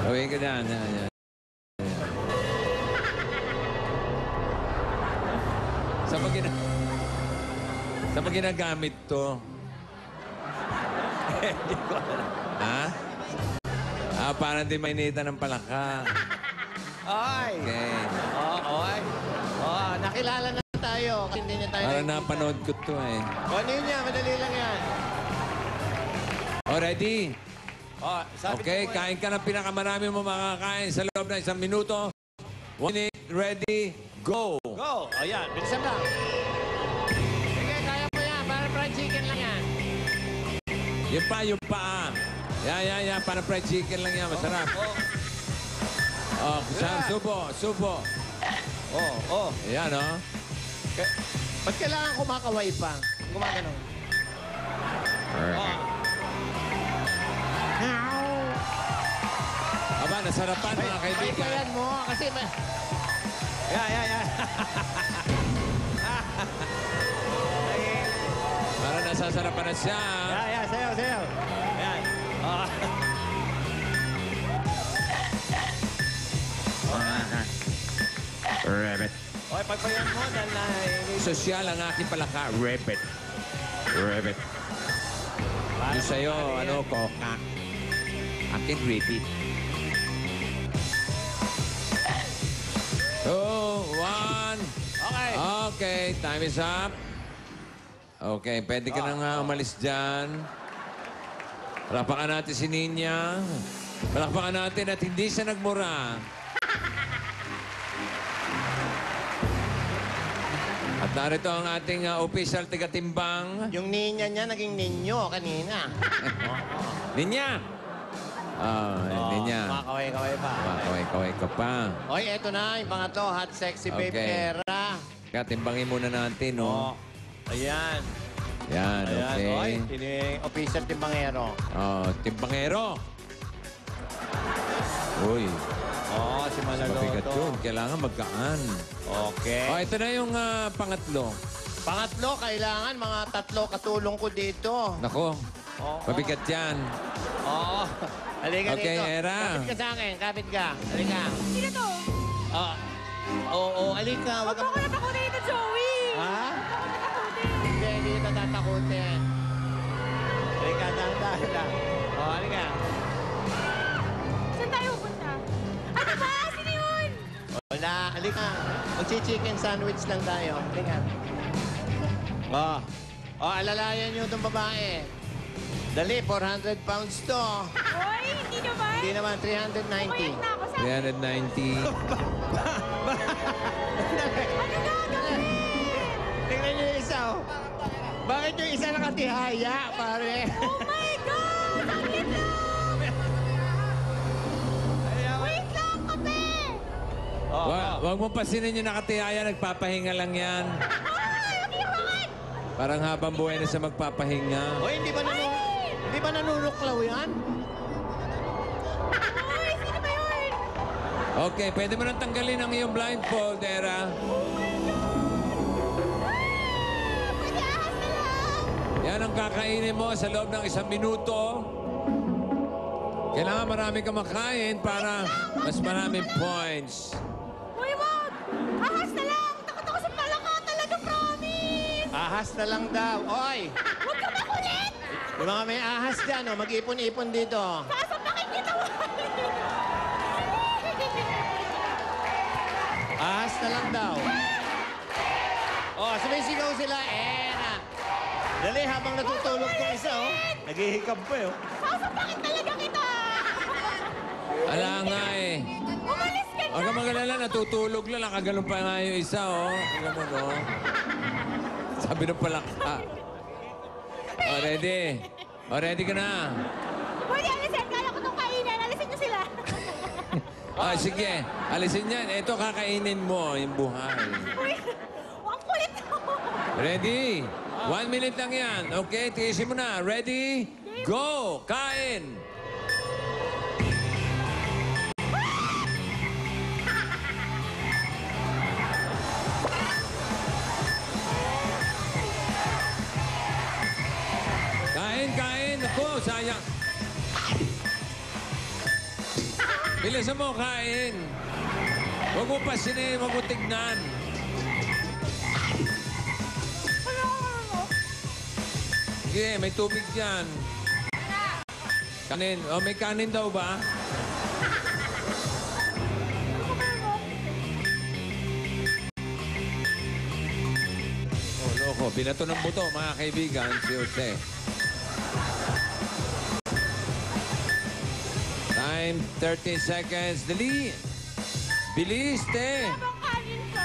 Gawin ka dyan. Yan. Saan ba ginagamit to? Hindi ko alam. Ha? Parang di mainitan ng palaka. Ay! Okay. Oy. Nakilala na tayo. Hindi niya tayo Parang napanood ko to eh. Ano yun yan? Madali lang yan. Ready? Sabi Okay, ko, kain ka ng pinakamarami mo makakain sa loob ng 1 minuto. 1 minute, ready, go! Go! Ayan, bilisan lang. Sige, kaya mo yan. Para fried chicken lang yan. Yung pa. Yan. Para fried chicken lang yan. Masarap. Subo. Ayan, oh. Ba't kailangan kumakaway pa? Gumagano. Aba, nasarapan mga kaibigan. Kailan mo, kasi Yan. Para nasasarapan na siya. Yan, sayo. Yan. Rabbit. Okay, pagpayan mo, dahil na... Sosyal ang aking palaka. Rabbit. Yung sa'yo, coca. Akin, rabbit. 2, 1. Okay, time is up. Okay, pwede ka nang umalis dyan. Palakpakan natin si Ninya. Palakpakan natin at hindi siya nagmura. At narito ang ating official tiga-timbang. Yung ninya niya, naging ninyo kanina. Ninya! Ninya. Makaway-kaway pa. Makaway ka pa. Oy, eto na, yung pangatlo, hot sexy babe era. Kaya timbangin muna natin, no? Ayan. Yan, okay. Oy, official timbangero. Timbangero. Uy. Si Malaloto. Mabigat yun. Kailangan magkaan. Okay. Ito na yung pangatlo. Pangatlo, kailangan mga 3 katulong ko dito. Nako. Mabigat yan. Halika Okay, dito. Era. Kapit ka sa akin. Kapit ka. Halika. Sino to? Halika. Huwag mo ko natakutin ito, Joey. Ha? Huwag mo natakutin. Hindi kita tatakutin. Halika, dahan-dahan. Halika. Saan tayo pupunta? Ano ba? Sino yun? Wala. Halika. Magchi-chicken sandwich lang tayo. Halika. Alalayan niyo itong babae. Dali, 400 pounds to. Hoy, hindi naman. Hindi naman, 390. Puyat na ako sa... 390. Ano gagawin? Tingnan niyo yung isa, Bakit yung isa nakatihaya, pare? Oh my God! Sakit lang! Wait lang, kape! Huwag mo pasinin yung nakatihaya. Nagpapahinga lang yan. Parang habang buhay na siya magpapahinga. Hindi ba nanunuklaw yan? Hoy, sino ba yun? Okay, pwede mo nang tanggalin ang iyong blindfold, Era. Pwede ahas na lang! Yan ang kakainin mo sa loob ng 1 minuto. Kailangan marami kang makain para mas maraming points. Hoy, wag! Ahas na lang! Takot ako sa palaka talaga, promise! Ahas na lang daw. Oy! Huwag ka makulit! Yung mga may ahas dyan, mag-ipon-ipon dito. Sasapakin kita, Ahas na lang daw. Sumisigaw sila. Dali, habang natutulog ko isa, naghihikab pa, Sasapakin talaga kita! Ala nga eh. Umalis ka Huwag kang mag-alala, natutulog lang. Nakagalong pa nga yung isa, Alam mo, no? Sabi ng palaka. Ready? Ready ka na? Pwede alisin. Kala ko itong kainan. Alisin niyo sila. Sige. Alisin yan. Ito kakainin mo, yung buhay. Uy, ang kulit mo. Ready? 1 minute lang yan. Okay, tiisin mo na. Ready? Go! Kain! Kain! Ako, sayang. Bilisan mo, kain. Huwag mo pasinin, huwag mo tignan. Sige, may tubig dyan. Kanin. O, may kanin daw ba? Oh, loko. Binato ng buto, mga kaibigan, si Jose. Time, 30 seconds. Dali. Bilis, te. Ang kanin ko.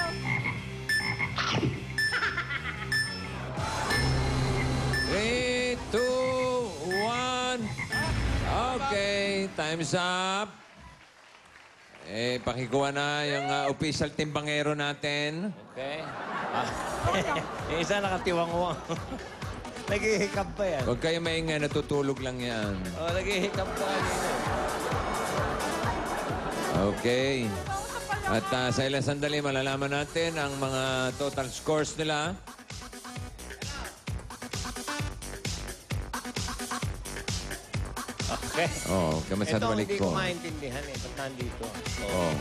3, 2, 1. Okay, time's up. Pakikuha na yung official timbangero natin. Okay. Yung isa nakatiwang-wang. Naghihikap pa yan. Huwag kayo maingay, natutulog lang yan. Oh, naghihikap pa kanina. Okay. At sa ilang sandali, malalaman natin ang mga total scores nila. Okay. Oh, huwag ka masyado balik Ito, ko. hindi ko maintindihan eh. Ba't nandito? Oh.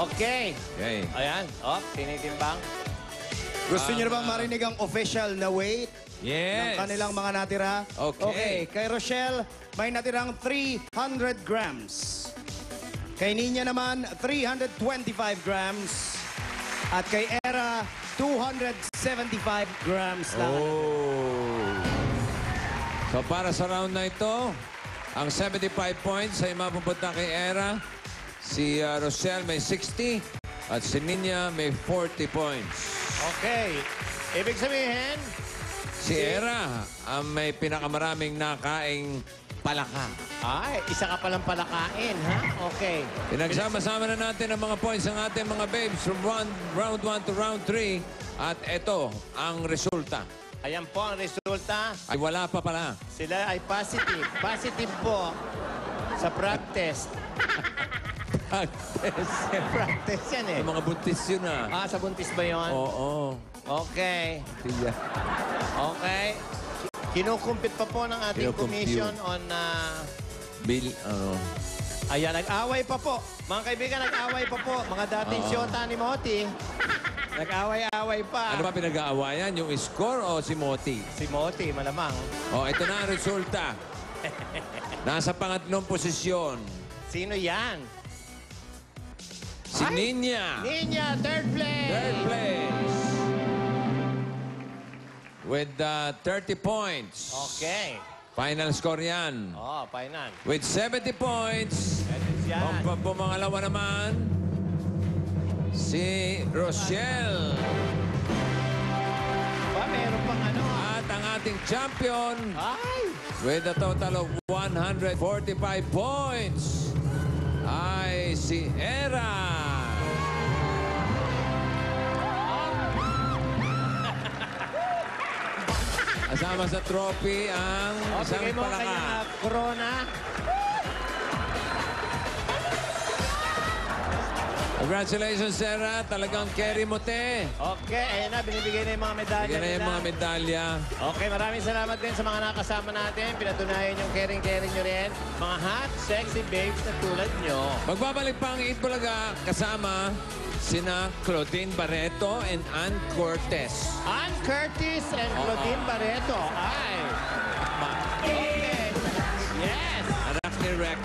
Okay. Okay. Ayan. Oh, tinitimbang. Gusto niyo na bang marinig ang official na weight Yes. ng kanilang mga natira? Okay. Kay Rochelle, may natirang 300 grams. Kay Nina naman, 325 grams. At kay Era, 275 grams lang. Oh. So para sa round na ito, ang 75 points ay mapupunta kay Era. Si Rochelle may 60 at si Nina may 40 points. Okay. Ibig sabihin, Si Era ang may pinakamaraming nakaing palaka. ay, isa ka palang palakain, ha? Okay. Pinagsama-sama na natin ang mga points ng ating mga babes from round 1 to round 3. At ito ang resulta. Ayan po ang resulta. Ay wala pa pala. Sila ay positive. Positive po sa practice. Practice yan eh. Yung mga buntis yun ah. Sa buntis ba yun? Oo. Okay. Tiya. Okay. Kinukumpit pa po ng ating Kinukumpute. commission on... Bill, ano. Ayan, nag-away pa po. Mga kaibigan, nag-away pa po. Mga dating siyota ni Moti. Nag-away-away pa. Ano ba pinag-aawayan? Yung score o si Moti? Si Moti, malamang. Oh, ito na ang resulta. Nasa pangatlong posisyon. Sino yan? Si Ay! Nina. Nina, third place! Third place. With 30 points. Okay. Final score yan. Oh, final. With 70 points. That is yan. Ang pumangalawa naman, si Rochelle. Meron pang ano. At ang ating champion Ay! with a total of 145 points ay si Era. Kasama sa trophy ang isang Bigay mo ang palaka. kanyang corona. Congratulations, Sarah. Talagang carry mo, te. Okay, ayun na. Binibigay na yung mga medalya Bigyan na yung nila. mga medalya. Okay, maraming salamat din sa mga nakasama natin. Pinatunayan yung caring-caring nyo rin. Mga hot, sexy babes na tulad nyo. Magbabalik pa ang Eat Bulaga kasama sina Claudine Barreto and Ann Cortez. Ann Curtis and Claudine Barreto. Ay! Okay. Yes! Anak ni Rex.